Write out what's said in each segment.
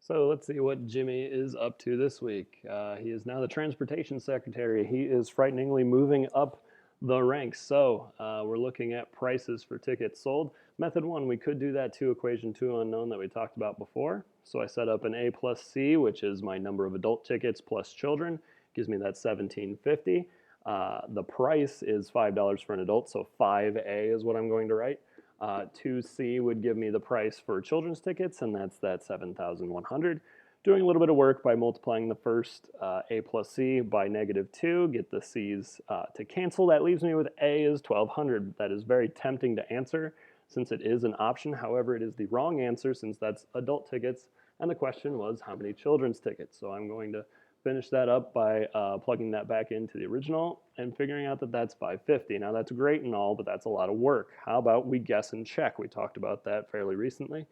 So let's see what Jimmy is up to this week. He is now the transportation secretary. He is frighteningly moving up the ranks. So we're looking at prices for tickets sold. Method one, we could do that equation two unknown that we talked about before. So I set up an A plus C, which is my number of adult tickets plus children. Gives me that $17.50. The price is $5 for an adult, so 5A is what I'm going to write. 2C would give me the price for children's tickets, and that's that 7,100. Doing a little bit of work by multiplying the first A plus C by -2, get the C's to cancel. That leaves me with A is 1,200. That is very tempting to answer since it is an option. However, it is the wrong answer since that's adult tickets, and the question was how many children's tickets. So I'm going to finish that up by plugging that back into the original and figuring out that that's 550. Now that's great and all, but that's a lot of work. How about we guess and check? We talked about that fairly recently.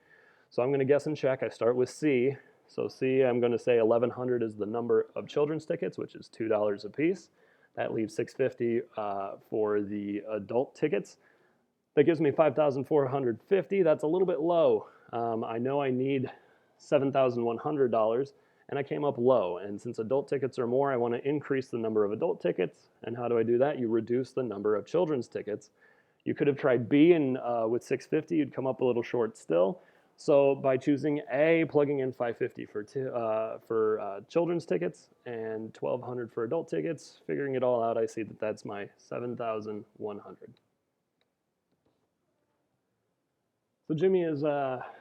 So I'm going to guess and check. I start with C. So C, I'm going to say 1,100 is the number of children's tickets, which is $2 a piece. That leaves $650 for the adult tickets. That gives me $5,450. That's a little bit low. I know I need $7,100. And I came up low, and since adult tickets are more, I want to increase the number of adult tickets. And how do I do that? You reduce the number of children's tickets. You could have tried B, and with 650, you'd come up a little short still. So by choosing A, plugging in 550 for children's tickets and 1,200 for adult tickets, figuring it all out, I see that that's my 7,100. So Jimmy is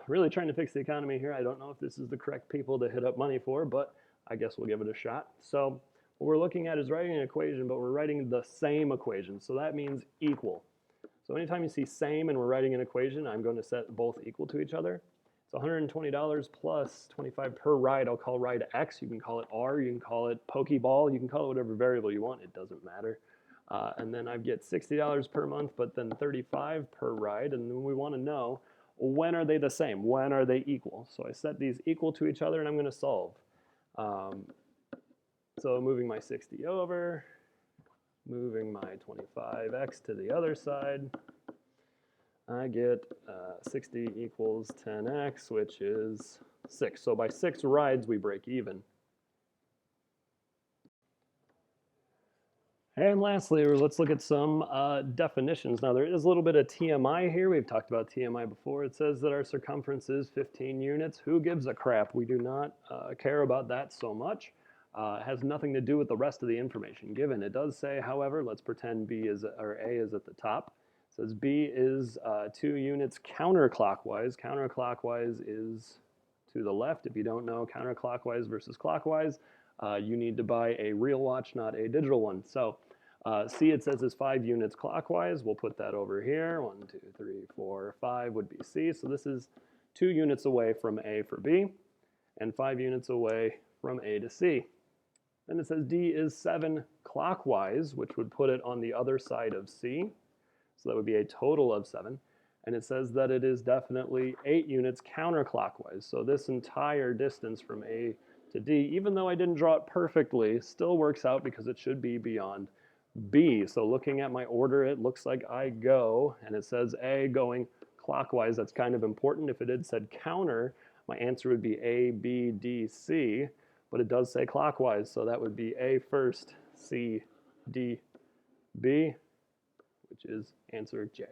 really trying to fix the economy here. I don't know if this is the correct people to hit up money for, but I guess we'll give it a shot. So what we're looking at is writing an equation, but we're writing the same equation. So that means equal. So anytime you see same and we're writing an equation, I'm going to set both equal to each other. It's $120 plus 25 per ride. I'll call ride X. You can call it R. You can call it Pokeball. You can call it whatever variable you want. It doesn't matter. And then I get $60 per month, but then $35 per ride. And then we want to know, when are they the same? When are they equal? So I set these equal to each other and I'm going to solve. So moving my 60 over, moving my 25x to the other side, I get 60 equals 10x, which is 6. So by 6 rides, we break even. And lastly, let's look at some definitions. Now, there is a little bit of TMI here. We've talked about TMI before. It says that our circumference is 15 units. Who gives a crap? We do not care about that so much. It has nothing to do with the rest of the information given. It does say, however, let's pretend B is, or A is at the top. It says B is 2 units counterclockwise. Counterclockwise is to the left. If you don't know counterclockwise versus clockwise, you need to buy a real watch, not a digital one. So C, it says, is 5 units clockwise. We'll put that over here. 1, 2, 3, 4, 5 would be C. So this is 2 units away from A for B and 5 units away from A to C. Then it says D is 7 clockwise, which would put it on the other side of C. So that would be a total of 7. And it says that it is definitely 8 units counterclockwise. So this entire distance from A to D, even though I didn't draw it perfectly, still works out because it should be beyond B. So looking at my order, it looks like I go, and it says A going clockwise. That's kind of important. If it had said counter, my answer would be A, B, D, C, but it does say clockwise, so that would be A first, C, D, B, which is answer J.